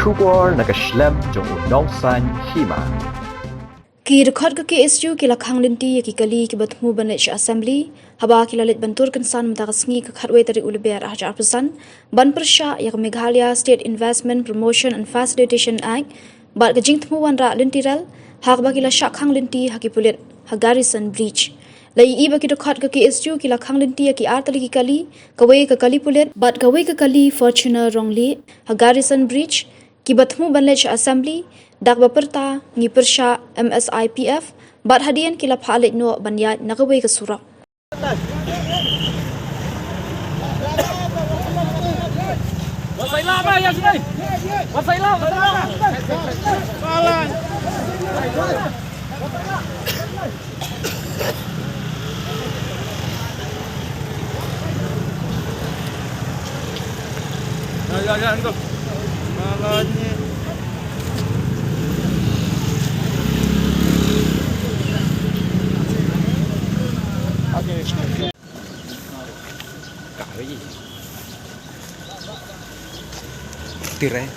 Shubor nakashlem jong unongsan Hima. Ki Dkhot ke KSU Kylla Khang linti ki kali ki batmu banach assembly haba ki Leit bantur kan san mutagasngi ka khatwe tari ulber ahjar pesan ban persya yak Meghalaya State Investment Promotion and Facilitation Act bat ka jingtmu wan ra lintiral hak ba kila syak khang linti haki pulit ha garrison breach lai iba ki Dkhot ke KSU Kylla Khang linti ki artali ki kali kawe ka kali pulit bat kawe ka kali Fortuner wrongly ha garrison breach ki batmu banach assembly dak baperta ngi persya MSIPF bat hadian kila phalit no banyat nagawe ka surak Wasailah apa ya sini? Wasailah. Salah. Ya, itu. Malahnya. Tirai.